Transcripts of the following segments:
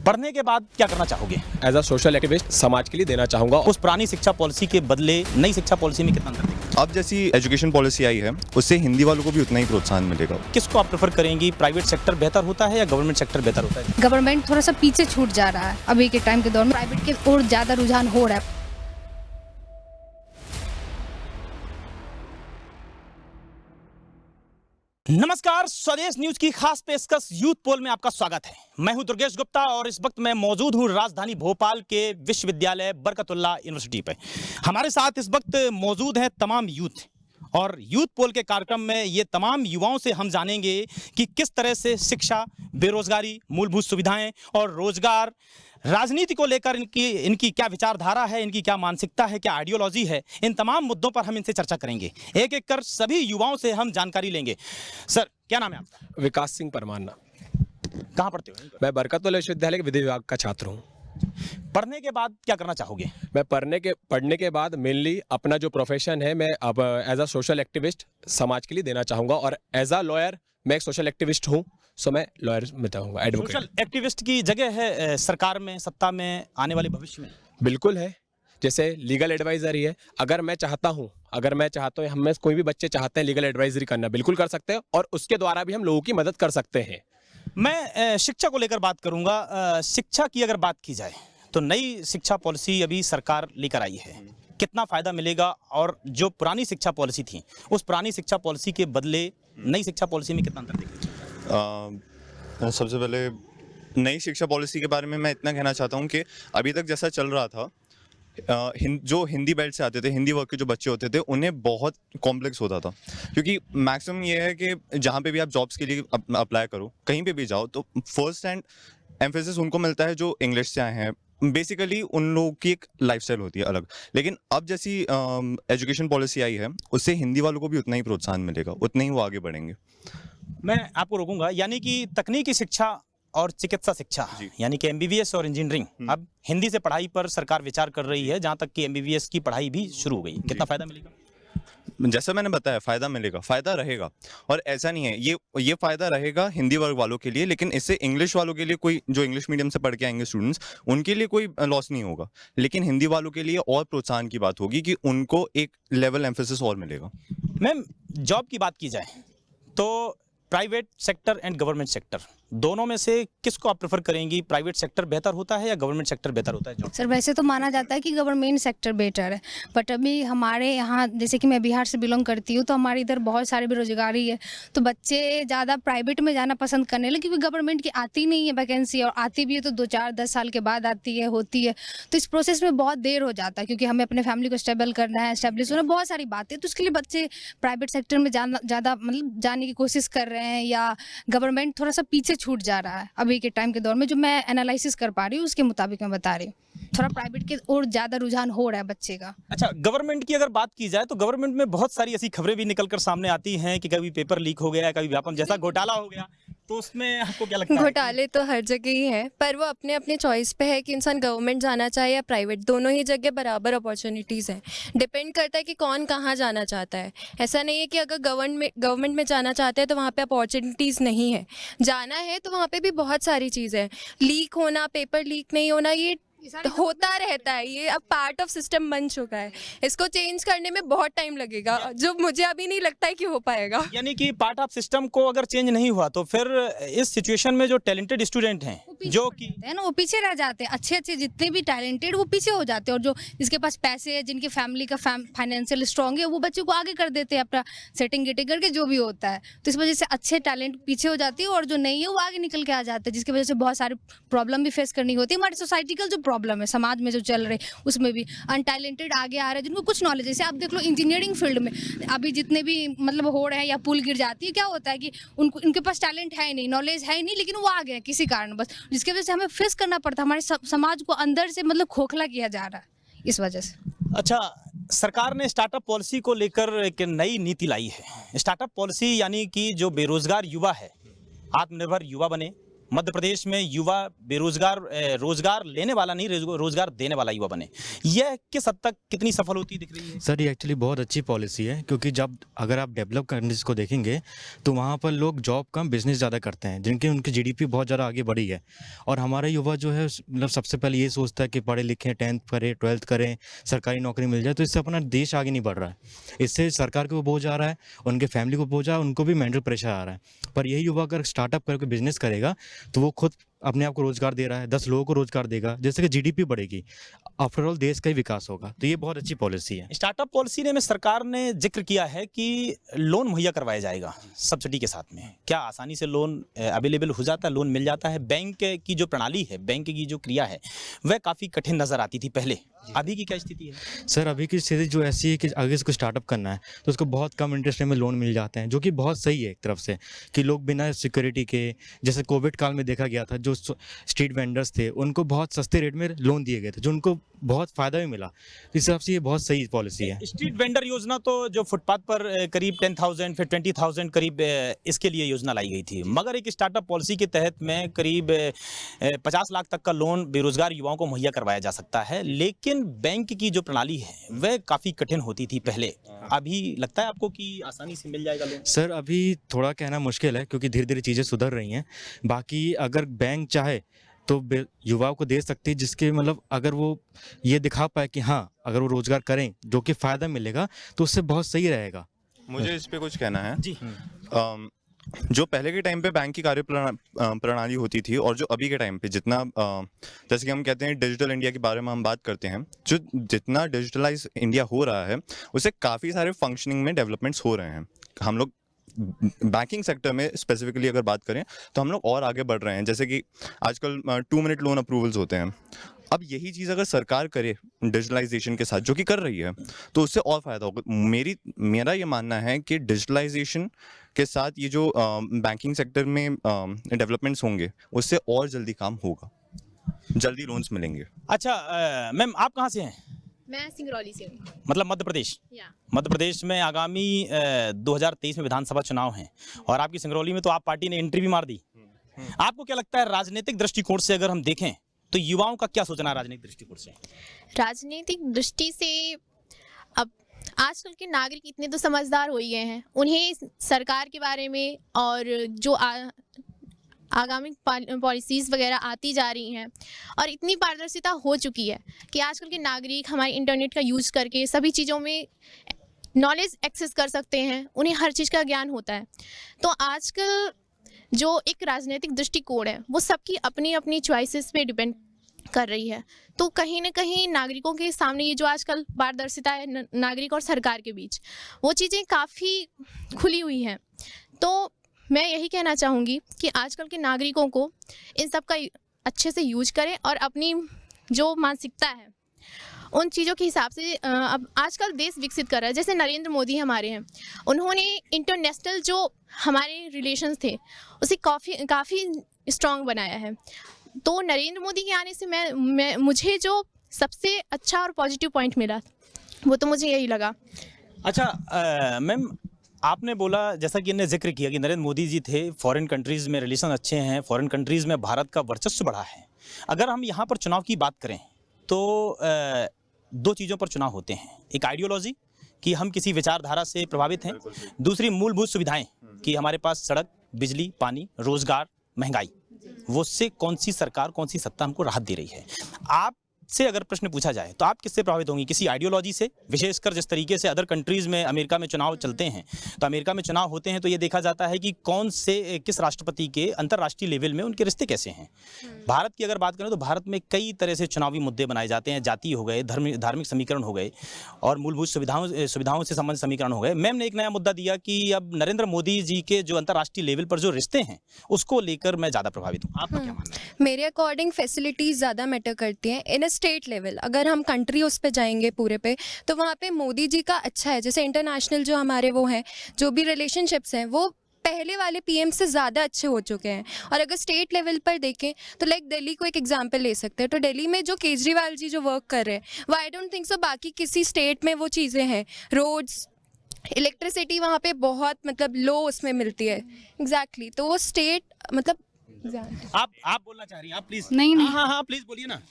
पढ़ने के बाद क्या करना चाहोगे? एज अ सोशल एक्टिविस्ट समाज के लिए देना चाहूँगा। उस पुरानी शिक्षा पॉलिसी के बदले नई शिक्षा पॉलिसी में कितना अंतर देखेंगे? अब जैसी एजुकेशन पॉलिसी आई है उससे हिंदी वालों को भी उतना ही प्रोत्साहन मिलेगा। किसको आप प्रेफर करेंगी? प्राइवेट सेक्टर बेहतर होता है या गवर्नमेंट सेक्टर बेहतर होता है? गवर्नमेंट थोड़ा सा पीछे छूट जा रहा है अभी के टाइम के दौर में, प्राइवेट के और ज़्यादा रुझान हो रहा है। नमस्कार, स्वदेश न्यूज की खास पेशकश यूथ पोल में आपका स्वागत है। मैं हूं दुर्गेश गुप्ता और इस वक्त मैं मौजूद हूं राजधानी भोपाल के विश्वविद्यालय बरकतुल्लाह यूनिवर्सिटी पे। हमारे साथ इस वक्त मौजूद हैं तमाम यूथ, और यूथ पोल के कार्यक्रम में ये तमाम युवाओं से हम जानेंगे कि किस तरह से शिक्षा, बेरोजगारी, मूलभूत सुविधाएं और रोजगार, राजनीति को लेकर इनकी क्या विचारधारा है, इनकी क्या मानसिकता है, क्या आइडियोलॉजी है, इन तमाम मुद्दों पर हम इनसे चर्चा करेंगे। एक एक कर सभी युवाओं से हम जानकारी लेंगे। सर, क्या नाम है आपका? विकास सिंह परमाना। कहाँ पढ़ते हो? मैं बरकतुल्लाह विश्वविद्यालय के विधि विभाग का छात्र हूँ। पढ़ने के बाद क्या करना चाहोगे? मैं पढ़ने के बाद मेनली अपना जो प्रोफेशन है, मैं अब एज अ सोशल एक्टिविस्ट समाज के लिए देना चाहूँगा, और एज अ लॉयर मैं एक सोशल एक्टिविस्ट हूँ, सो मैं लॉयर में चाहूँगा, एडवोकेट। सोशल एक्टिविस्ट की जगह है सरकार में, सत्ता में, आने वाले भविष्य में? बिल्कुल है। जैसे लीगल एडवाइजर ही है। अगर मैं चाहता हूँ, हम में कोई भी बच्चे चाहते हैं लीगल एडवाइजरी करना, बिल्कुल कर सकते हैं, और उसके द्वारा भी हम लोगों की मदद कर सकते हैं। मैं शिक्षा को लेकर बात करूंगा। शिक्षा की अगर बात की जाए तो नई शिक्षा पॉलिसी अभी सरकार लेकर आई है, कितना फायदा मिलेगा? और जो पुरानी शिक्षा पॉलिसी थी, उस पुरानी शिक्षा पॉलिसी के बदले नई शिक्षा पॉलिसी में कितना अंतर देखेंगे? सबसे पहले नई शिक्षा पॉलिसी के बारे में मैं इतना कहना चाहता हूँ कि अभी तक जैसा चल रहा था, जो हिंदी बेल्ट से आते थे, हिंदी वर्ग के जो बच्चे होते थे, उन्हें बहुत कॉम्प्लेक्स होता था, क्योंकि मैक्सिमम ये है कि जहाँ पे भी आप जॉब्स के लिए अप्लाई करो, कहीं पे भी जाओ, तो फर्स्ट हैंड एम्फेसिस उनको मिलता है जो इंग्लिश से आए हैं। बेसिकली उन लोगों की एक लाइफस्टाइल होती है अलग। लेकिन अब जैसी एजुकेशन पॉलिसी आई है उससे हिंदी वालों को भी उतना ही प्रोत्साहन मिलेगा, उतने ही वो आगे बढ़ेंगे। मैं आपको रोकूंगा, यानी कि तकनीकी शिक्षा और चिकित्सा शिक्षा, यानी कि एमबीबीएस और इंजीनियरिंग, अब हिंदी से पढ़ाई पर सरकार विचार कर रही है, जहां तक कि एमबीबीएस की पढ़ाई भी शुरू हो गई। कितना फायदा मिलेगा? जैसा मैंने बताया, फायदा मिलेगा, फायदा रहेगा। और ऐसा नहीं है, ये फायदा रहेगा हिंदी वर्ग वालों के लिए, लेकिन इससे इंग्लिश वालों के लिए, कोई जो इंग्लिश मीडियम से पढ़ के आएंगे स्टूडेंट्स, उनके लिए कोई लॉस नहीं होगा। लेकिन हिंदी वालों के लिए और प्रोत्साहन की बात होगी कि उनको एक लेवल एम्फेसिस और मिलेगा। मैम, जॉब की बात की जाए तो private sector and government sector, दोनों में से किसको आप प्रेफर करेंगी? प्राइवेट सेक्टर बेहतर होता है या गवर्नमेंट सेक्टर बेहतर होता है जॉब? सर, वैसे तो माना जाता है कि गवर्नमेंट सेक्टर बेटर है, बट अभी हमारे यहाँ, जैसे कि मैं बिहार से बिलोंग करती हूँ, तो हमारे इधर बहुत सारे बेरोजगारी है, तो बच्चे ज़्यादा प्राइवेट में जाना पसंद करने लगे, क्योंकि गवर्नमेंट की आती नहीं है वैकेंसी, और आती भी है तो 2-4-10 साल के बाद आती है, होती है, तो इस प्रोसेस में बहुत देर हो जाता है, क्योंकि हमें अपने फैमिली को स्टेबल करना है, स्टेब्लिश होना, बहुत सारी बातें, तो उसके लिए बच्चे प्राइवेट सेक्टर में ज़्यादा मतलब जाने की कोशिश कर रहे हैं, या गवर्नमेंट थोड़ा सा पीछे छूट जा रहा है अभी के टाइम के दौर में। जो मैं एनालिसिस कर पा रही हूँ उसके मुताबिक मैं बता रही हूँ, थोड़ा प्राइवेट के और ज़्यादा रुझान हो रहा है बच्चे का। अच्छा, गवर्नमेंट की अगर बात की जाए तो गवर्नमेंट में बहुत सारी ऐसी खबरें भी निकलकर सामने आती हैं कि कभी पेपर लीक हो गया, कभी व्यापम जैसा घोटाला हो गया, तो उसमें आपको क्या लगता है? घोटाले तो हर जगह ही है, पर वो अपने अपने चॉइस पे है कि इंसान गवर्नमेंट जाना चाहे या प्राइवेट, दोनों ही जगह बराबर अपॉर्चुनिटीज़ हैं। डिपेंड करता है कि कौन कहाँ जाना चाहता है। ऐसा नहीं है कि अगर गवर्नमेंट में जाना चाहते हैं तो वहाँ पे अपॉर्चुनिटीज़ नहीं है, जाना है तो वहाँ पे भी बहुत सारी चीज़ें हैं। लीक होना, पेपर लीक नहीं होना, ये होता रहता है, ये अब पार्ट ऑफ सिस्टम बन चुका है। इसको चेंज करने में बहुत टाइम लगेगा, जो मुझे अभी नहीं लगता है कि हो पाएगा। यानी कि पार्ट ऑफ सिस्टम को अगर चेंज नहीं हुआ तो फिर इस सिचुएशन में जो टैलेंटेड स्टूडेंट हैं, जो कि है ना, वो पीछे रह जाते हैं। अच्छे जितने भी टैलेंटेड, वो पीछे हो जाते हैं, और जो जिसके पास पैसे है, जिनकी फैमिली का फाइनेंशियल स्ट्रांग है, वो बच्चे को आगे कर देते हैं अपना सेटिंग गेटिंग करके, जो भी होता है। तो इस वजह से अच्छे टैलेंट पीछे हो जाती है, और जो नहीं है वो आगे निकल के आ जाते हैं, जिसकी वजह से बहुत सारी प्रॉब्लम भी फेस करनी होती है। हमारी सोसाइटी का जो प्रॉब्लम है समाज में जो चल रहे, उसमें भी अनटैलेंटेड आगे आ रहे हैं, जिनको कुछ नॉलेज, जैसे आप देख लो इंजीनियरिंग फील्ड में अभी जितने भी मतलब हो रहे हैं, या पुल गिर जाती है, क्या होता है कि उनके पास टैलेंट है ही नहीं, नॉलेज है ही नहीं, लेकिन वो आ गए किसी कारण बस, जिसकी वजह से हमें फेस करना पड़ता है। हमारे समाज को अंदर से मतलब खोखला किया जा रहा है इस वजह से। अच्छा, सरकार ने स्टार्टअप पॉलिसी को लेकर एक नई नीति लाई है। स्टार्टअप पॉलिसी यानी कि जो बेरोजगार युवा है, आत्मनिर्भर युवा बने, मध्य प्रदेश में युवा बेरोजगार रोजगार लेने वाला नहीं, रोजगार देने वाला युवा बने, यह किस हद तक कितनी सफल होती दिख रही है? सर, ये एक्चुअली बहुत अच्छी पॉलिसी है, क्योंकि जब अगर आप डेवलप कंट्रीज को देखेंगे तो वहाँ पर लोग जॉब कम बिजनेस ज़्यादा करते हैं, जिनके उनकी जीडीपी बहुत ज़्यादा आगे बढ़ी है। और हमारा युवा जो है मतलब सबसे पहले ये सोचता है कि पढ़े लिखें, 10th करें, 12th करें, सरकारी नौकरी मिल जाए, तो इससे अपना देश आगे नहीं बढ़ रहा है। इससे सरकार को बोझ आ रहा है, उनके फैमिली को बोझ आ रहा है, उनको भी मेंटल प्रेशर आ रहा है। पर यही युवा अगर स्टार्टअप करके बिजनेस करेगा तो वो खुद अपने आप को रोजगार दे रहा है, 10 लोगों को रोजगार देगा, जैसे कि जीडीपी बढ़ेगी, आफ्टर ऑल देश का ही विकास होगा। तो ये बहुत अच्छी पॉलिसी है। स्टार्टअप पॉलिसी में सरकार ने जिक्र किया है कि लोन मुहैया करवाया जाएगा सब्सिडी के साथ में। क्या आसानी से लोन अवेलेबल हो जाता है, लोन मिल जाता है? बैंक की जो प्रणाली है, बैंक की जो क्रिया है, वह काफ़ी कठिन नज़र आती थी पहले, अभी की क्या स्थिति है? सर, अभी की स्थिति जो ऐसी है कि अगर इसको स्टार्टअप करना है तो उसको बहुत कम इंटरेस्ट में लोन मिल जाते हैं, जो कि बहुत सही है एक तरफ से, कि लोग बिना सिक्योरिटी के, जैसे कोविड काल में देखा गया था, जो स्ट्रीट वेंडर्स थे उनको बहुत सस्ते रेट में लोन दिए गए थे, जो उनको बहुत फ़ायदा भी मिला। इस हिसाब से ये बहुत सही पॉलिसी है। स्ट्रीट वेंडर योजना तो जो फुटपाथ पर करीब 10,000 फिर 20,000 करीब इसके लिए योजना लाई गई थी, मगर एक स्टार्टअप पॉलिसी के तहत में करीब 50 लाख तक का लोन बेरोजगार युवाओं को मुहैया करवाया जा सकता है। लेकिन बैंक की जो प्रणाली है वह काफ़ी कठिन होती थी पहले, अभी लगता है आपको कि आसानी से मिल जाएगा लोन? सर, अभी थोड़ा कहना मुश्किल है, क्योंकि धीरे धीरे चीज़ें सुधर रही हैं। बाकी अगर बैंक चाहे तो युवाओं को दे सकती है, जिसके मतलब अगर वो ये दिखा पाए कि हाँ, अगर वो रोजगार करें जो कि फ़ायदा मिलेगा, तो उससे बहुत सही रहेगा। मुझे इस पे कुछ कहना है जी। जो पहले के टाइम पे बैंक की कार्य प्रणाली होती थी और जो अभी के टाइम पे जितना जैसे कि हम कहते हैं डिजिटल इंडिया के बारे में हम बात करते हैं, जो जितना डिजिटलाइज इंडिया हो रहा है उससे काफ़ी सारे फंक्शनिंग में डेवलपमेंट्स हो रहे हैं। हम लोग बैंकिंग सेक्टर में स्पेसिफिकली अगर बात करें तो हम लोग और आगे बढ़ रहे हैं, जैसे कि आजकल 2 मिनट लोन अप्रूवल्स होते हैं। अब यही चीज़ अगर सरकार करे डिजिटलाइजेशन के साथ, जो कि कर रही है, तो उससे और फ़ायदा होगा। मेरा ये मानना है कि डिजिटलाइजेशन के साथ ये जो बैंकिंग सेक्टर में डेवलपमेंट्स होंगे उससे और जल्दी काम होगा, जल्दी लोन्स मिलेंगे। अच्छा मैम, आप कहाँ से हैं? मैं सिंगरौली से हूँ। मतलब मध्य प्रदेश? या मध्य प्रदेश में आगामी 2023 में विधानसभा चुनाव हैं और आपकी सिंगरौली में तो आप पार्टी ने एंट्री भी मार दी। आपको क्या लगता है राजनीतिक दृष्टिकोण से अगर हम देखें तो युवाओं का क्या सोचना है राजनीतिक दृष्टिकोण से? राजनीतिक दृष्टि से अब आजकल के नागरिक इतने तो समझदार हो ही गए हैं, उन्हें सरकार के बारे में और जो आगामी पॉलिसीज़ वगैरह आती जा रही हैं और इतनी पारदर्शिता हो चुकी है कि आजकल के नागरिक हमारे इंटरनेट का यूज़ करके सभी चीज़ों में नॉलेज एक्सेस कर सकते हैं, उन्हें हर चीज़ का ज्ञान होता है। तो आजकल जो एक राजनीतिक दृष्टिकोण है वो सबकी अपनी अपनी चॉइसेस पे डिपेंड कर रही है। तो कहीं ना कहीं नागरिकों के सामने ये जो आजकल पारदर्शिता है नागरिक और सरकार के बीच, वो चीज़ें काफ़ी खुली हुई हैं। तो मैं यही कहना चाहूँगी कि आजकल के नागरिकों को इन सब का अच्छे से यूज करें और अपनी जो मानसिकता है उन चीज़ों के हिसाब से अब आजकल देश विकसित कर रहा है। जैसे नरेंद्र मोदी हमारे हैं, उन्होंने इंटरनेशनल जो हमारे रिलेशंस थे उसे काफ़ी स्ट्रॉन्ग बनाया है। तो नरेंद्र मोदी के आने से मुझे जो सबसे अच्छा और पॉजिटिव पॉइंट मिला वो तो मुझे यही लगा। अच्छा मैम, आपने बोला, जैसा कि इन्हें जिक्र किया कि नरेंद्र मोदी जी थे, फॉरेन कंट्रीज़ में रिलेशन अच्छे हैं, फॉरेन कंट्रीज़ में भारत का वर्चस्व बढ़ा है। अगर हम यहाँ पर चुनाव की बात करें तो 2 चीज़ों पर चुनाव होते हैं, एक आइडियोलॉजी कि हम किसी विचारधारा से प्रभावित हैं, दूसरी मूलभूत सुविधाएं कि हमारे पास सड़क, बिजली, पानी, रोजगार, महंगाई, वो से कौन सी सरकार, कौन सी सत्ता हमको राहत दे रही है। आप से अगर प्रश्न पूछा जाए तो आप किससे प्रभावित होंगी? किसी आइडियोलॉजी से? विशेषकर जिस तरीके से अदर कंट्रीज़ में, अमेरिका में चुनाव चलते हैं, तो अमेरिका में चुनाव होते हैं तो ये देखा जाता है कि कौन से किस राष्ट्रपति के अंतर्राष्ट्रीय लेवल में उनके रिश्ते कैसे हैं। भारत की अगर बात करें तो भारत में कई तरह से चुनावी मुद्दे बनाए जाते हैं, जाति हो गए, धार्मिक समीकरण हो गए और मूलभूत सुविधाओं से संबंधित समीकरण हो गए। मैम ने एक नया मुद्दा दिया कि अब नरेंद्र मोदी जी के जो अंतर्राष्ट्रीय लेवल पर जो रिश्ते हैं उसको लेकर मैं ज़्यादा प्रभावित हूँ। आपका क्या मानना है? मेरे अकॉर्डिंग फैसिलिटीज़ ज़्यादा मैटर करती हैं इन अ स्टेट लेवल। अगर हम कंट्री उस पे जाएंगे पूरे पे, तो वहाँ पे मोदी जी का अच्छा है। जैसे इंटरनेशनल जो हमारे वो हैं, जो भी रिलेशनशिप्स हैं, वो पहले वाले पीएम से ज़्यादा अच्छे हो चुके हैं। और अगर स्टेट लेवल पर देखें तो लाइक दिल्ली को एक एग्जांपल ले सकते हैं। तो दिल्ली में जो केजरीवाल जी जो वर्क कर रहे हैं, वो आई डोंट थिंक सो बाकी किसी स्टेट में वो चीज़ें हैं। रोड्स, इलेक्ट्रिसिटी वहाँ पे बहुत मतलब लो उसमें मिलती है। एग्जैक्टली तो वो स्टेट मतलब आप बोलना चाह रही हैं, आप प्लीज। नहीं, नहीं। हाँ हाँ प्लीज बोलिए ना।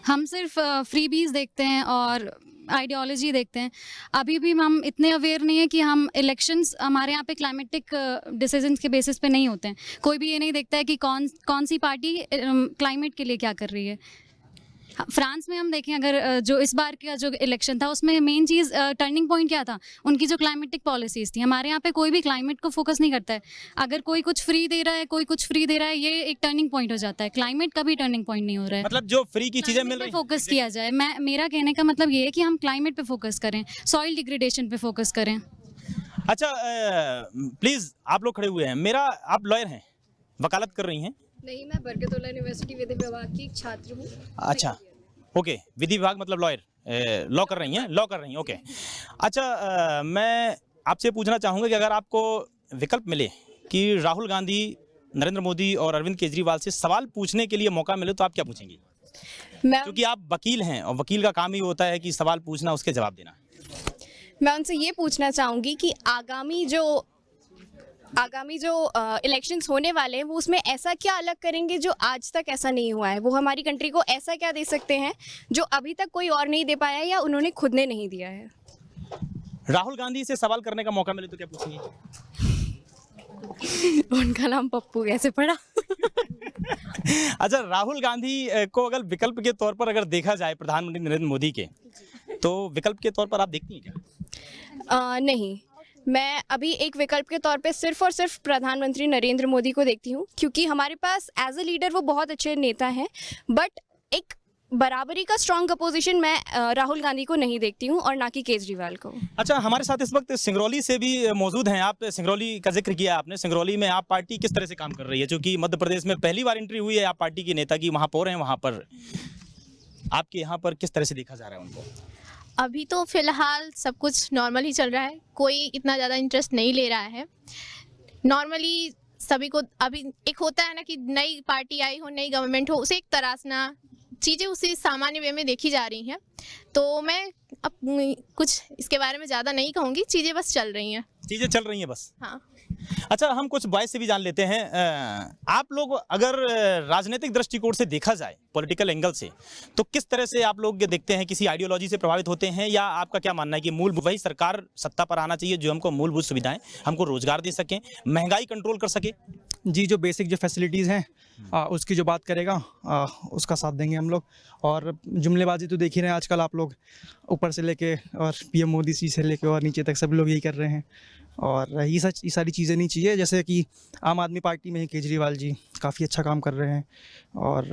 हम सिर्फ फ्रीबीज देखते हैं और आइडियोलॉजी देखते हैं। अभी भी हम इतने अवेयर नहीं है कि हम इलेक्शंस हमारे यहाँ पे क्लाइमेटिक डिसीजंस के बेसिस पे नहीं होते हैं। कोई भी ये नहीं देखता है कि कौन सी पार्टी क्लाइमेट के लिए क्या कर रही है। फ्रांस में हम देखें अगर जो इस बार का जो इलेक्शन था उसमें मेन चीज़ टर्निंग पॉइंट क्या था, उनकी जो क्लाइमेटिक पॉलिसीज़ थी। हमारे यहाँ पे कोई भी क्लाइमेट को फोकस नहीं करता है। अगर कोई कुछ फ्री दे रहा है, कोई कुछ फ्री दे रहा है, ये एक टर्निंग पॉइंट हो जाता है। क्लाइमेट का भी टर्निंग पॉइंट नहीं हो रहा है। मतलब जो फ्री की चीजें मिल रही हैं फोकस किया जाए। मेरा कहने का मतलब ये है कि हम क्लाइमेट पे फोकस करें, सॉइल डिग्रेडेशन पे फोकस करें। अच्छा प्लीज आप लोग खड़े हुए हैं, मेरा आप लॉयर हैं, वकालत कर रही हैं? नहीं, मैं बरकतुल्लाह यूनिवर्सिटी विधि विभाग की एक छात्र हूँ। अच्छा ओके, विधि विभाग मतलब लॉयर, लॉ कर रही हैं, लॉ कर रही हैं, ओके। अच्छा मैं आपसे पूछना चाहूँगा कि अगर आपको विकल्प मिले कि राहुल गांधी, नरेंद्र मोदी और अरविंद केजरीवाल से सवाल पूछने के लिए मौका मिले तो आप क्या पूछेंगी? क्योंकि आप वकील हैं और वकील का काम ही होता है कि सवाल पूछना, उसके जवाब देना। मैं उनसे ये पूछना चाहूँगी कि आगामी जो इलेक्शंस होने वाले हैं वो उसमें ऐसा क्या अलग करेंगे जो आज तक ऐसा नहीं हुआ है। वो हमारी कंट्री को ऐसा क्या दे सकते हैं जो अभी तक कोई और नहीं दे पाया है या उन्होंने खुद ने नहीं दिया है। राहुल गांधी से सवाल करने का मौका मिले तो क्या पूछेंगी? उनका नाम पप्पू कैसे पड़ा? अच्छा राहुल गांधी को अगर विकल्प के तौर पर अगर देखा जाए प्रधानमंत्री नरेंद्र मोदी के, तो विकल्प के तौर पर आप देखती हैं क्या? नहीं, मैं अभी एक विकल्प के तौर पे सिर्फ और सिर्फ प्रधानमंत्री नरेंद्र मोदी को देखती हूँ, क्योंकि हमारे पास एज अ लीडर वो बहुत अच्छे नेता हैं, बट एक बराबरी का स्ट्रॉन्ग अपोजिशन मैं राहुल गांधी को नहीं देखती हूँ और ना कि केजरीवाल को। अच्छा हमारे साथ इस वक्त सिंगरौली से भी मौजूद हैं आप। सिंगरौली का जिक्र किया आपने, सिंगरौली में आप पार्टी किस तरह से काम कर रही है? क्योंकि मध्य प्रदेश में पहली बार एंट्री हुई है आप पार्टी के नेता की, वहाँ पर हैं, वहाँ पर आपके यहाँ पर किस तरह से देखा जा रहा है उनको? अभी तो फिलहाल सब कुछ नॉर्मल ही चल रहा है, कोई इतना ज़्यादा इंटरेस्ट नहीं ले रहा है। नॉर्मली सभी को अभी एक होता है ना कि नई पार्टी आई हो, नई गवर्नमेंट हो, उसे एक तरासना, चीज़ें उसी सामान्य वे में देखी जा रही हैं। तो मैं अब कुछ इसके बारे में ज़्यादा नहीं कहूँगी, चीज़ें बस चल रही हैं। चीज़ें चल रही हैं बस। हाँ। अच्छा हम कुछ बॉयज से भी जान लेते हैं। आप लोग अगर राजनीतिक दृष्टिकोण से देखा जाए, पॉलिटिकल एंगल से, तो किस तरह से आप लोग देखते हैं? किसी आइडियोलॉजी से प्रभावित होते हैं या आपका क्या मानना है कि मूल वही सरकार सत्ता पर आना चाहिए जो हमको मूलभूत सुविधाएं, हमको रोजगार दे सकें, महंगाई कंट्रोल कर सके? जी, जो बेसिक जो फैसिलिटीज़ हैं उसकी जो बात करेगा उसका साथ देंगे हम लोग। और जुमलेबाजी तो देख ही रहे हैं आजकल आप लोग, ऊपर से लेके और पीएम मोदी जी से लेके और नीचे तक सब लोग यही कर रहे हैं। और ये सारी चीज़ें नहीं चाहिए। जैसे कि आम आदमी पार्टी में है केजरीवाल जी, काफ़ी अच्छा काम कर रहे हैं, और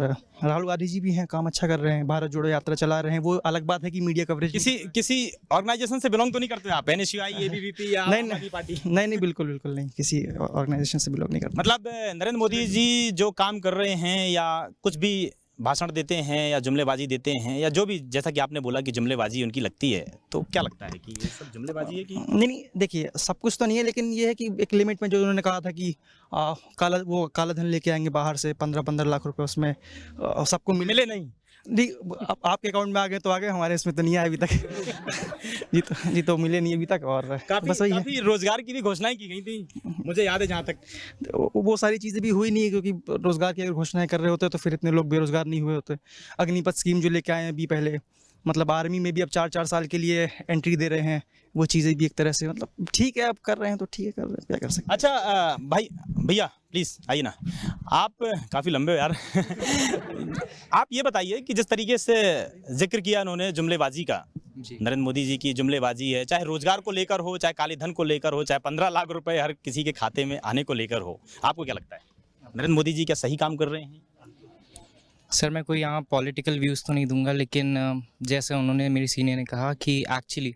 राहुल गांधी जी भी हैं, काम अच्छा कर रहे हैं, भारत जोड़ो यात्रा चला रहे हैं। वो अलग बात है कि मीडिया कवरेज किसी ऑर्गेनाइजेशन से बिलोंग तो नहीं करते आप? एनएसयूआई, एबीवीपी या आम आदमी पार्टी? नहीं, बिल्कुल नहीं, किसी ऑर्गेनाइजेशन से बिलोंग नहीं करते। मतलब नरेंद्र मोदी जी जो काम कर रहे हैं या कुछ भी भाषण देते हैं या जुमलेबाजी देते हैं या जो भी, जैसा कि आपने बोला कि जुमलेबाजी उनकी लगती है, तो क्या लगता है कि ये सब जुमलेबाजी है कि नहीं, देखिए सब कुछ तो नहीं है, लेकिन ये है कि एक लिमिट में जो उन्होंने कहा था कि काला धन लेके आएंगे बाहर से 15-15 लाख रुपए, उसमें सबको मिले नहीं। आपके अकाउंट में आ गए तो आ गए, हमारे इसमें तो नहीं आए अभी तक। जी तो मिले नहीं अभी तक। और बस वही काफी रोजगार की भी घोषणाएं की गई थी, मुझे याद है जहाँ तक। वो सारी चीज़ें भी हुई नहीं है, क्योंकि रोजगार की अगर घोषणाएं कर रहे होते तो फिर इतने लोग बेरोजगार नहीं हुए होते। अग्निपथ स्कीम जो लेके आए हैं अभी पहले, मतलब आर्मी में भी अब 4-4 साल के लिए एंट्री दे रहे हैं, वो चीज़ें भी एक तरह से मतलब ठीक है, अब कर रहे हैं तो ठीक है, कर रहे हैं, क्या कर सकते हैं। अच्छा भैया प्लीज़ आइए ना, आप काफ़ी लंबे हो यार। आप ये बताइए कि जिस तरीके से जिक्र किया उन्होंने जुमलेबाजी का, नरेंद्र मोदी जी की जुमलेबाजी है, चाहे रोजगार को लेकर हो, चाहे काले धन को लेकर हो, चाहे 15 लाख रुपए हर किसी के खाते में आने को लेकर हो, आपको क्या लगता है नरेंद्र मोदी जी क्या सही काम कर रहे हैं? सर मैं कोई यहाँ पॉलिटिकल व्यूज़ तो नहीं दूंगा, लेकिन जैसे उन्होंने, मेरी सीनियर ने कहा कि एक्चुअली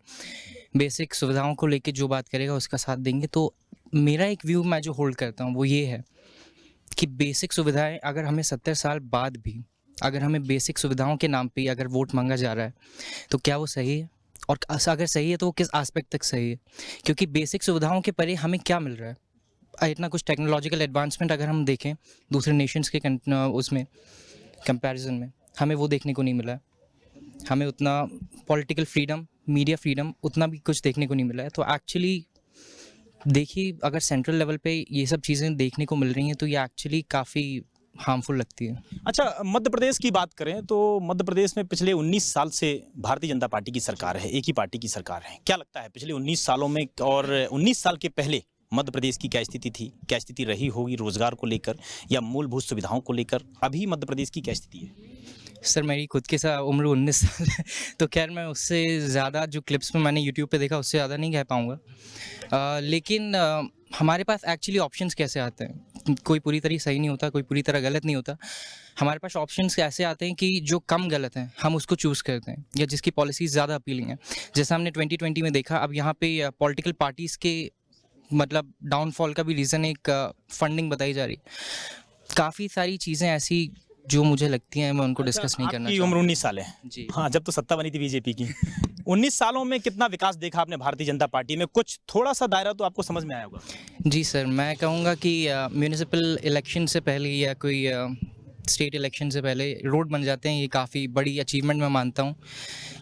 बेसिक सुविधाओं को लेके जो बात करेगा उसका साथ देंगे। तो मेरा एक व्यू मैं जो होल्ड करता हूँ वो ये है कि बेसिक सुविधाएं अगर हमें 70 साल बाद भी अगर हमें बेसिक सुविधाओं के नाम पे अगर वोट मांगा जा रहा है तो क्या वो सही है? और अगर सही है तो वो किस एस्पेक्ट तक सही है? क्योंकि बेसिक सुविधाओं के परे हमें क्या मिल रहा है? इतना कुछ टेक्नोलॉजिकल एडवांसमेंट अगर हम देखें दूसरे नेशंस के उसमें कंपैरिजन में, हमें वो देखने को नहीं मिला है। हमें उतना पॉलिटिकल फ्रीडम, मीडिया फ्रीडम, उतना भी कुछ देखने को नहीं मिला है। तो एक्चुअली देखिए अगर सेंट्रल लेवल पे ये सब चीज़ें देखने को मिल रही हैं तो ये एक्चुअली काफ़ी हार्मफुल लगती है। अच्छा, मध्य प्रदेश की बात करें तो मध्य प्रदेश में पिछले 19 साल से भारतीय जनता पार्टी की सरकार है, एक ही पार्टी की सरकार है। क्या लगता है पिछले 19 सालों में और 19 साल के पहले मध्य प्रदेश की क्या स्थिति थी, क्या स्थिति रही होगी रोजगार को लेकर या मूलभूत सुविधाओं को लेकर? अभी मध्य प्रदेश की क्या स्थिति है? सर मेरी खुद की उम्र 19 साल है तो खैर मैं उससे ज़्यादा जो क्लिप्स में मैंने यूट्यूब पे देखा उससे ज़्यादा नहीं कह पाऊँगा। लेकिन हमारे पास एक्चुअली ऑप्शंस कैसे आते हैं, कोई पूरी तरह सही नहीं होता, कोई पूरी तरह गलत नहीं होता। हमारे पास ऑप्शंस कैसे आते हैं कि जो कम गलत हैं हम उसको चूज़ करते हैं या जिसकी पॉलिसीज़ ज़्यादा अपीलिंग है। जैसा हमने 2020 में देखा, अब यहाँ पे पॉलिटिकल पार्टीज़ के मतलब डाउनफॉल का भी रीज़न एक फंडिंग बताई जा रही है। काफ़ी सारी चीज़ें ऐसी जो मुझे लगती हैं मैं उनको डिस्कस नहीं करना आपकी उम्र 19 साल है जी। हाँ, जब तो सत्ता बनी थी बीजेपी की। 19 सालों में कितना विकास देखा आपने भारतीय जनता पार्टी में? कुछ थोड़ा सा दायरा तो आपको समझ में आया होगा। जी सर, मैं कहूँगा कि म्यूनिसिपल इलेक्शन से पहले या कोई स्टेट इलेक्शन से पहले रोड बन जाते हैं, ये काफ़ी बड़ी अचीवमेंट मैं मानता हूँ,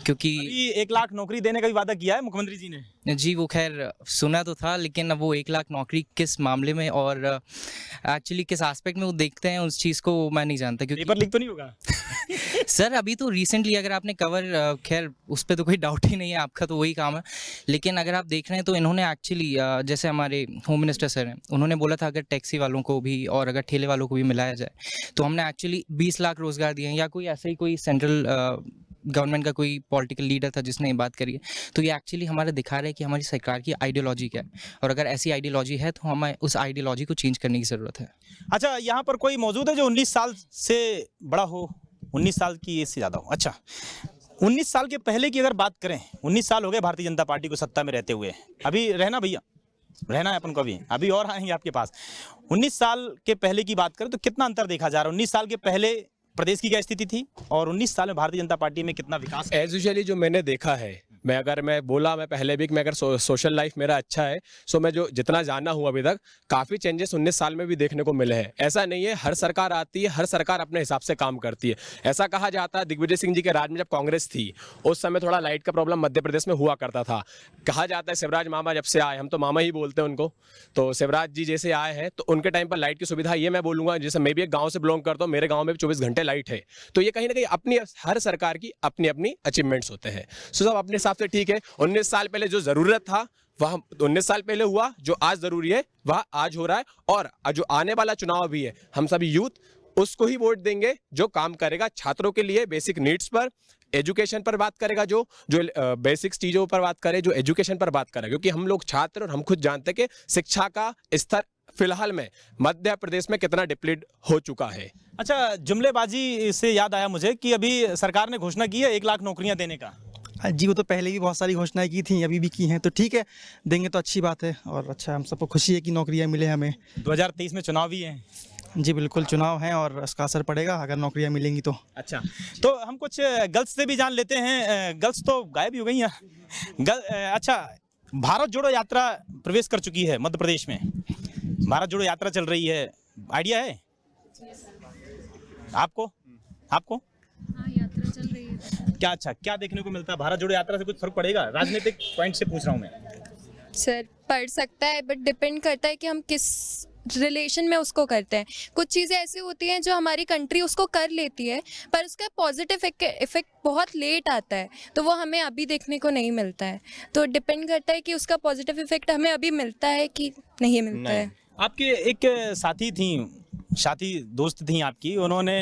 क्योंकि अभी 1 लाख नौकरी देने का भी वादा किया है मुख्यमंत्री जी ने। जी वो खैर सुना तो था, लेकिन अब वो 1 लाख नौकरी किस मामले में और एक्चुअली किस एस्पेक्ट में वो देखते हैं उस चीज़ को मैं नहीं जानता, क्योंकि पेपर लीक तो नहीं होगा? सर अभी तो रिसेंटली अगर आपने कवर, खैर उस पर तो कोई डाउट ही नहीं है, आपका तो वही काम है। लेकिन अगर आप देख रहे हैं तो इन्होंने एक्चुअली जैसे हमारे होम मिनिस्टर सर हैं, उन्होंने बोला था अगर टैक्सी वालों को भी और अगर ठेले वालों को भी मिलाया जाए तो हमने एक्चुअली 20 लाख रोज़गार दिए हैं, या कोई ऐसे ही कोई सेंट्रल गवर्नमेंट का कोई पॉलिटिकल लीडर था जिसने ये बात करी है। तो ये एक्चुअली हमारा दिखा रहा है कि हमारी सरकार की आइडियोलॉजी क्या है, और अगर ऐसी आइडियोलॉजी है तो हमें उस आइडियोलॉजी को चेंज करने की ज़रूरत है। अच्छा, यहाँ पर कोई मौजूद है जो 19 साल से बड़ा हो, 19 साल की एज से ज़्यादा हो? अच्छा, 19 साल के पहले की अगर बात करें, 19 साल हो गए भारतीय जनता पार्टी को सत्ता में रहते हुए, अभी रहना भैया, रहना है अपन को, अभी और आएंगे आपके पास। 19 साल के पहले की बात करें तो कितना अंतर देखा जा रहा है? 19 साल के पहले प्रदेश की क्या स्थिति थी और 19 साल में भारतीय जनता पार्टी में कितना विकास? एज यूजुअली जो मैंने देखा है, मैं बोला मैं पहले भी कि मैं अगर सोशल लाइफ मेरा अच्छा है, सो मैं जो जितना जाना हूँ अभी तक, काफ़ी चेंजेस 19 साल में भी देखने को मिले हैं। ऐसा नहीं है हर सरकार आती है, हर सरकार अपने हिसाब से काम करती है। ऐसा कहा जाता है दिग्विजय सिंह जी के राज में जब कांग्रेस थी उस समय थोड़ा लाइट का प्रॉब्लम मध्य प्रदेश में हुआ करता था। कहा जाता है शिवराज मामा जब से आए, हम तो मामा ही बोलते हैं उनको, तो शिवराज जी जैसे आए हैं तो उनके टाइम पर लाइट की सुविधा, ये मैं बोलूँगा, जैसे मैं भी एक गाँव से बिलोंग करता हूँ, मेरे गाँव में भी 24 घंटे लाइट है। तो ये कहीं ना कहीं अपनी हर सरकार की अपनी अपनी अचीवमेंट्स होते हैं। सो सब अपने हिसाब से ठीक है। 19 साल पहले जो जरूरत था वह 19 साल पहले हुआ, जो आज जरूरी है वह आज हो रहा है, और जो आने वाला चुनाव भी है हम सभी यूथ उसको ही वोट देंगे जो काम करेगा छात्रों के लिए, बेसिक नीड्स पर, एजुकेशन पर बात करेगा, जो बेसिक चीज़ों पर बात करे, जो एजुकेशन पर बात करेगा, क्योंकि हम लोग छात्र और हम खुद जानते हैं कि शिक्षा का स्तर फिलहाल में मध्य प्रदेश में कितना डिप्लीट हो चुका है। अच्छा, जुमलेबाजी से याद आया मुझे कि अभी सरकार ने घोषणा की है 1 लाख नौकरियां देने का। जी, वो तो पहले भी बहुत सारी घोषणाएं की थी, अभी भी की हैं, तो ठीक है, देंगे तो अच्छी बात है। और अच्छा, हम सबको खुशी है कि नौकरियां मिले हमें। 2023 में चुनाव भी हैं। जी बिल्कुल, चुनाव हैं और उसका असर पड़ेगा अगर नौकरियां मिलेंगी तो। अच्छा, तो हम कुछ गर्ल्स से भी जान लेते हैं। गर्ल्स तो गायब ही हो गई हैं। अच्छा, भारत जोड़ो यात्रा प्रवेश कर चुकी है मध्य प्रदेश में, भारत जोड़ो यात्रा चल रही है, आइडिया है आपको? हाँ, यात्रा चल रही है। क्या अच्छा क्या देखने को मिलता है? भारत जोड़ो यात्रा से कुछ फर्क पड़ेगा? राजनीतिक पॉइंट से पूछ रहा हूँ मैं। सर पड़ सकता है, बट डिपेंड करता है कि हम किस रिलेशन में उसको करते हैं। कुछ चीज़ें ऐसी होती हैं जो हमारी कंट्री उसको कर लेती है, पर उसका पॉजिटिव इफेक्ट बहुत लेट आता है, तो वो हमें अभी देखने को नहीं मिलता है। तो डिपेंड करता है कि उसका पॉजिटिव इफेक्ट हमें अभी मिलता है कि नहीं मिलता है। आपके एक साथी दोस्त थी आपकी, उन्होंने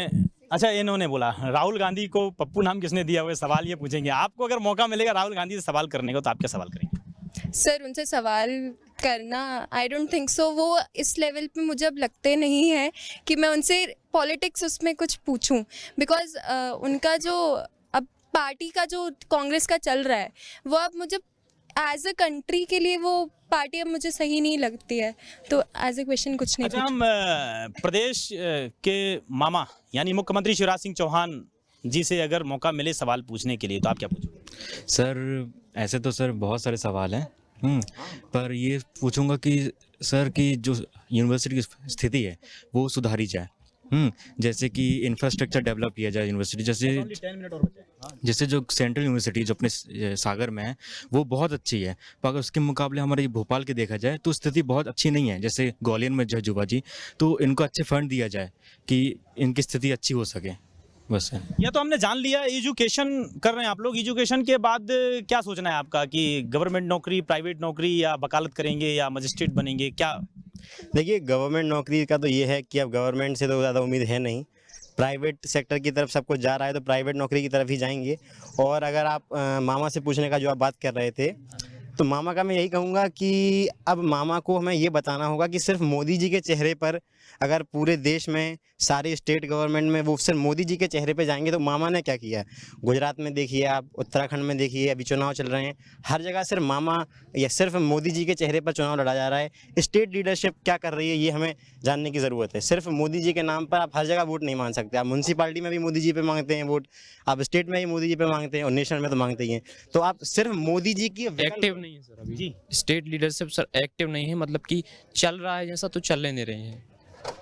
अच्छा इन्होंने बोला राहुल गांधी को पप्पू नाम किसने दिया हुआ? सवाल ये पूछेंगे आपको, अगर मौका मिलेगा राहुल गांधी से सवाल करने को तो आप क्या सवाल करेंगे? सर उनसे सवाल करना, आई डोंट थिंक सो, वो इस लेवल पे मुझे अब लगते नहीं है कि मैं उनसे पॉलिटिक्स उसमें कुछ पूछूं, बिकॉज उनका जो अब पार्टी का जो कांग्रेस का चल रहा है वो अब मुझे एज अ कंट्री के लिए वो पार्टी अब मुझे सही नहीं लगती है, तो एज ए क्वेश्चन कुछ नहीं। अच्छा, हम प्रदेश के मामा यानी मुख्यमंत्री शिवराज सिंह चौहान जी से अगर मौका मिले सवाल पूछने के लिए तो आप क्या पूछोगे? सर ऐसे तो सर बहुत सारे सवाल हैं, पर ये पूछूंगा कि सर की जो यूनिवर्सिटी की स्थिति है वो सुधारी जाए, जैसे कि इंफ्रास्ट्रक्चर डेवलप किया जाए यूनिवर्सिटी, जैसे जो सेंट्रल यूनिवर्सिटी जो अपने सागर में है वो बहुत अच्छी है, पर अगर उसके मुकाबले हमारे भोपाल के देखा जाए तो स्थिति बहुत अच्छी नहीं है। जैसे ग्वालियर में जो है जुवा जी, तो इनको अच्छे फंड दिया जाए कि इनकी स्थिति अच्छी हो सके, बस है। या तो हमने जान लिया एजुकेशन कर रहे हैं आप लोग, एजुकेशन के बाद क्या सोचना है आपका कि गवर्नमेंट नौकरी, प्राइवेट नौकरी, या वकालत करेंगे या मजिस्ट्रेट बनेंगे, क्या? देखिए, गवर्नमेंट नौकरी का तो ये है कि अब गवर्नमेंट से तो ज़्यादा उम्मीद है नहीं, प्राइवेट सेक्टर की तरफ सब कुछ जा रहा है तो प्राइवेट नौकरी की तरफ ही जाएंगे। और अगर आप मामा से पूछने का जो आप बात कर रहे थे, तो मामा का मैं यही कहूँगा कि अब मामा को हमें ये बताना होगा कि सिर्फ मोदी जी के चेहरे पर, अगर पूरे देश में सारे स्टेट गवर्नमेंट में वो सिर्फ मोदी जी के चेहरे पे जाएंगे तो मामा ने क्या किया? गुजरात में देखिए आप, उत्तराखंड में देखिए, अभी चुनाव चल रहे हैं, हर जगह सिर्फ मामा या सिर्फ मोदी जी के चेहरे पर चुनाव लड़ा जा रहा है। स्टेट लीडरशिप क्या कर रही है ये हमें जानने की ज़रूरत है। सिर्फ मोदी जी के नाम पर आप हर जगह वोट नहीं मांग सकते। आप म्यूनसिपालिटी में भी मोदी जी पे मांगते हैं वोट, आप स्टेट में भी मोदी जी पे मांगते हैं और नेशनल में तो मांगते ही हैं। तो आप सिर्फ मोदी जी की एक्टिव नहीं है सर अभी जी, स्टेट लीडरशिप सर एक्टिव नहीं है, मतलब कि चल रहा है जैसा तो चलने दे रहे हैं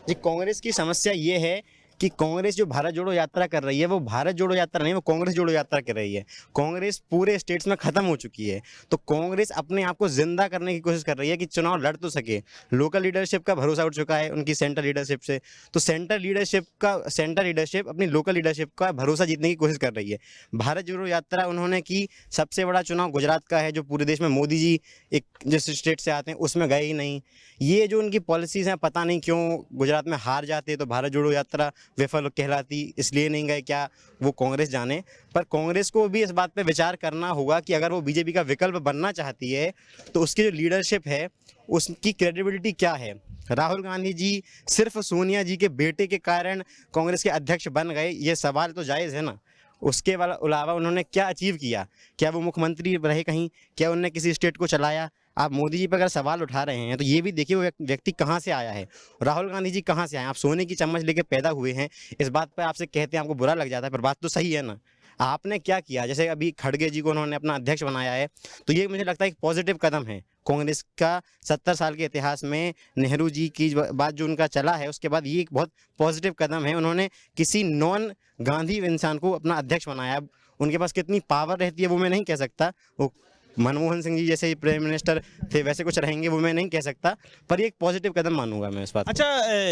जी। कांग्रेस की समस्या ये है कि कांग्रेस जो भारत जोड़ो यात्रा कर रही है वो भारत जोड़ो यात्रा नहीं, वो कांग्रेस जोड़ो यात्रा कर रही है। कांग्रेस पूरे स्टेट्स में ख़त्म हो चुकी है, तो कांग्रेस अपने आप को जिंदा करने की कोशिश कर रही है कि चुनाव लड़ तो सके। लोकल लीडरशिप का भरोसा उठ चुका है उनकी सेंट्रल लीडरशिप से, तो सेंट्रल लीडरशिप अपनी लोकल लीडरशिप का भरोसा जीतने की कोशिश कर रही है। भारत जोड़ो यात्रा उन्होंने की, सबसे बड़ा चुनाव गुजरात का है जो पूरे देश में मोदी जी एक जिस स्टेट से आते हैं उसमें गए ही नहीं। ये जो उनकी पॉलिसीज़ हैं, पता नहीं क्यों गुजरात में हार जाते तो भारत जोड़ो यात्रा विफल कहलाती, इसलिए नहीं गए, क्या वो कांग्रेस जाने। पर कांग्रेस को भी इस बात पे विचार करना होगा कि अगर वो बीजेपी का विकल्प बनना चाहती है तो उसकी जो लीडरशिप है उसकी क्रेडिबिलिटी क्या है। राहुल गांधी जी सिर्फ सोनिया जी के बेटे के कारण कांग्रेस के अध्यक्ष बन गए, ये सवाल तो जायज़ है ना। उसके अलावा उन्होंने क्या अचीव किया? क्या वो मुख्यमंत्री रहे कहीं? क्या उन्होंने किसी स्टेट को चलाया? आप मोदी जी पर अगर सवाल उठा रहे हैं तो ये भी देखिए वो व्यक्ति कहाँ से आया है, राहुल गांधी जी कहाँ से आए हैं। आप सोने की चम्मच लेके पैदा हुए हैं, इस बात पर आपसे कहते हैं आपको बुरा लग जाता है, पर बात तो सही है ना। आपने क्या किया? जैसे अभी खड़गे जी को उन्होंने अपना अध्यक्ष बनाया है, तो ये मुझे लगता है एक पॉजिटिव कदम है कांग्रेस का। 70 साल के इतिहास में नेहरू जी की बात जो उनका चला है, उसके बाद ये एक बहुत पॉजिटिव कदम है। उन्होंने किसी नॉन गांधी इंसान को अपना अध्यक्ष बनाया। अब उनके पास कितनी पावर रहती है वो मैं नहीं कह सकता, वो मनमोहन सिंह जी जैसे प्राइम मिनिस्टर थे वैसे कुछ रहेंगे वो मैं नहीं कह सकता, पर ये एक पॉजिटिव कदम मानूंगा मैं इस बात। अच्छा,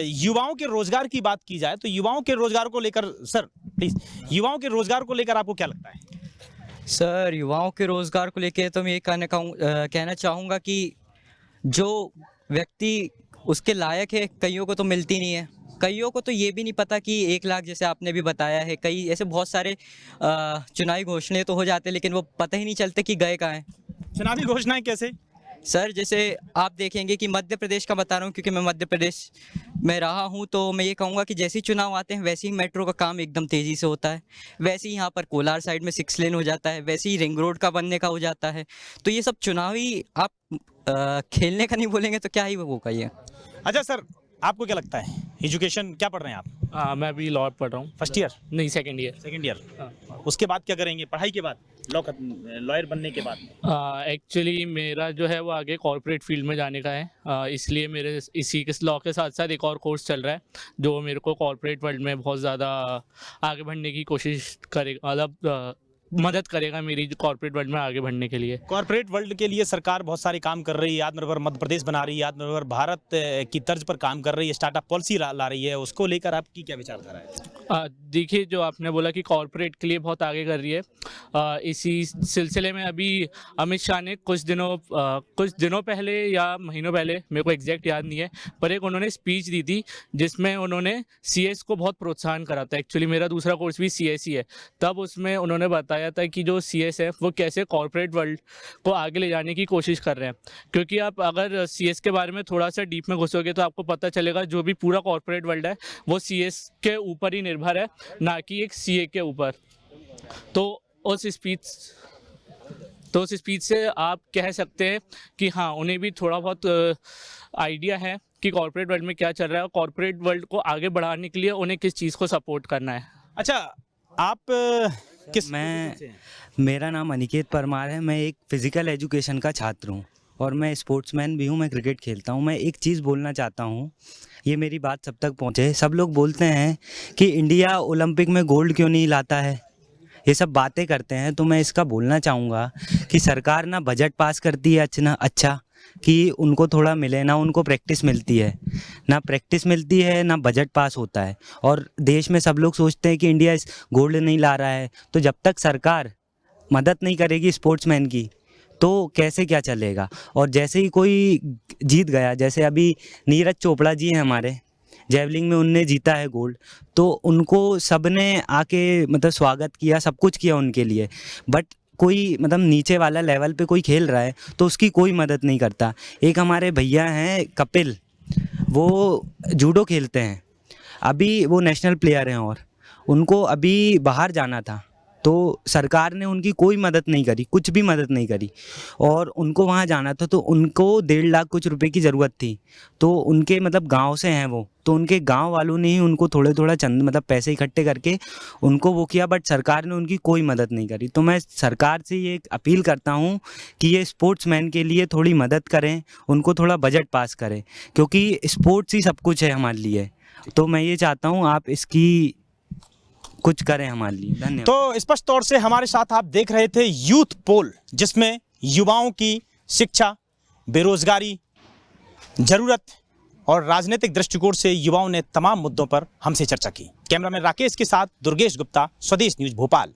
युवाओं के रोजगार की बात की जाए तो युवाओं के रोजगार को लेकर सर प्लीज, युवाओं के रोजगार को लेकर आपको क्या लगता है? सर युवाओं के रोज़गार को लेके तो मैं ये कहना चाहूँगा कि जो व्यक्ति उसके लायक है, कईयों को तो मिलती नहीं है। कईयों को तो ये भी नहीं पता कि 1 लाख, जैसे आपने भी बताया है, कई ऐसे बहुत सारे चुनावी घोषणाएं तो हो जाते हैं लेकिन वो पता ही नहीं चलते कि गए कहाँ हैं। चुनावी घोषणाएं कैसे? सर जैसे आप देखेंगे कि मध्य प्रदेश का बता रहा हूँ क्योंकि मैं मध्य प्रदेश में रहा हूँ, तो मैं ये कहूँगा कि जैसे ही चुनाव आते हैं वैसे ही मेट्रो का काम एकदम तेज़ी से होता है, वैसे ही यहाँ पर कोलार साइड में 6 लेन हो जाता है, वैसे ही रिंग रोड का बनने का हो जाता है। तो ये सब चुनावी आप खेलने का नहीं बोलेंगे तो क्या ही वो होगा ये। अच्छा सर, आपको क्या लगता है, एजुकेशन क्या पढ़ रहे हैं आप? मैं अभी लॉ पढ़ रहा हूँ। First year? नहीं, सेकंड ईयर। Second year. उसके बाद क्या करेंगे पढ़ाई के बाद, लॉयर बनने के बाद? एक्चुअली मेरा जो है वो आगे कॉर्पोरेट फील्ड में जाने का है, इसलिए मेरे इसी के लॉ के साथ साथ एक और कोर्स चल रहा है जो मेरे को कॉर्पोरेट वर्ल्ड में बहुत ज़्यादा आगे बढ़ने की कोशिश करेगा, मतलब मदद करेगा मेरी कॉर्पोरेट वर्ल्ड में आगे बढ़ने के लिए। कॉर्पोरेट वर्ल्ड के लिए सरकार बहुत सारे काम कर रही है, आत्मनिर्भर मध्य प्रदेश बना रही है, आत्मनिर्भर भारत की तर्ज पर काम कर रही है, स्टार्टअप पॉलिसी ला रही है, उसको लेकर आपकी क्या विचारधारा है? देखिए, जो आपने बोला कि कॉर्पोरेट के लिए बहुत आगे कर रही है, इसी सिलसिले में अभी अमित शाह ने कुछ दिनों पहले या महीनों पहले, मेरे को एग्जैक्ट याद नहीं है, पर एक उन्होंने स्पीच दी थी जिसमें उन्होंने CS को बहुत प्रोत्साहन करा था। एक्चुअली मेरा दूसरा कोर्स भी CS ही है, तब उसमें उन्होंने बताया था कि जो CS है वो कैसे कॉर्पोरेट वर्ल्ड को आगे ले जाने की कोशिश कर रहे हैं। क्योंकि आप अगर CS के बारे में थोड़ा सा डीप में घुसोगे तो आपको पता चलेगा जो भी पूरा कॉर्पोरेट वर्ल्ड है वो CS के ऊपर ही निर्भर है, ना कि एक CA के ऊपर। तो उस स्पीच से आप कह सकते हैं कि हाँ, उन्हें भी थोड़ा बहुत आइडिया है कि कॉर्पोरेट वर्ल्ड में क्या चल रहा है और कॉर्पोरेट वर्ल्ड को आगे बढ़ाने के लिए उन्हें किस चीज़ को सपोर्ट करना है। अच्छा, आप किस? मेरा नाम अनिकेत परमार है, मैं एक फ़िज़िकल एजुकेशन का छात्र हूँ। और मैं स्पोर्ट्समैन भी हूँ, मैं क्रिकेट खेलता हूँ। मैं एक चीज़ बोलना चाहता हूँ, ये मेरी बात सब तक पहुँचे। सब लोग बोलते हैं कि इंडिया ओलंपिक में गोल्ड क्यों नहीं लाता है, ये सब बातें करते हैं। तो मैं इसका बोलना चाहूँगा कि सरकार ना बजट पास करती है अच्छा कि उनको थोड़ा मिले, ना उनको प्रैक्टिस मिलती है, ना बजट पास होता है। और देश में सब लोग सोचते हैं कि इंडिया इस गोल्ड नहीं ला रहा है। तो जब तक सरकार मदद नहीं करेगी स्पोर्ट्समैन की तो कैसे क्या चलेगा। और जैसे ही कोई जीत गया, जैसे अभी नीरज चोपड़ा जी हैं हमारे, जेवलिंग में उनने जीता है गोल्ड, तो उनको सबने आके मतलब स्वागत किया, सब कुछ किया उनके लिए। बट कोई मतलब नीचे वाला लेवल पे कोई खेल रहा है तो उसकी कोई मदद नहीं करता। एक हमारे भैया हैं कपिल, वो जूडो खेलते हैं, अभी वो नेशनल प्लेयर हैं और उनको अभी बाहर जाना था, तो सरकार ने उनकी कोई मदद नहीं करी, कुछ भी मदद नहीं करी। और उनको वहाँ जाना था तो उनको 1.5 लाख कुछ रुपए की ज़रूरत थी। तो उनके मतलब गांव से हैं वो, तो उनके गांव वालों ने ही उनको थोड़ा चंद मतलब पैसे इकट्ठे करके उनको वो किया, बट सरकार ने उनकी कोई मदद नहीं करी। तो मैं सरकार से ये अपील करता हूँ कि ये स्पोर्ट्समैन के लिए थोड़ी मदद करें, उनको थोड़ा बजट पास करें, क्योंकि स्पोर्ट्स ही सब कुछ है हमारे लिए। तो मैं ये चाहता हूँ आप इसकी कुछ करें हमारे लिए। धन्यवाद। तो स्पष्ट तौर से हमारे साथ आप देख रहे थे यूथ पोल, जिसमें युवाओं की शिक्षा, बेरोजगारी, जरूरत और राजनीतिक दृष्टिकोण से युवाओं ने तमाम मुद्दों पर हमसे चर्चा की। कैमरामैन राकेश के साथ दुर्गेश गुप्ता, स्वदेश न्यूज भोपाल।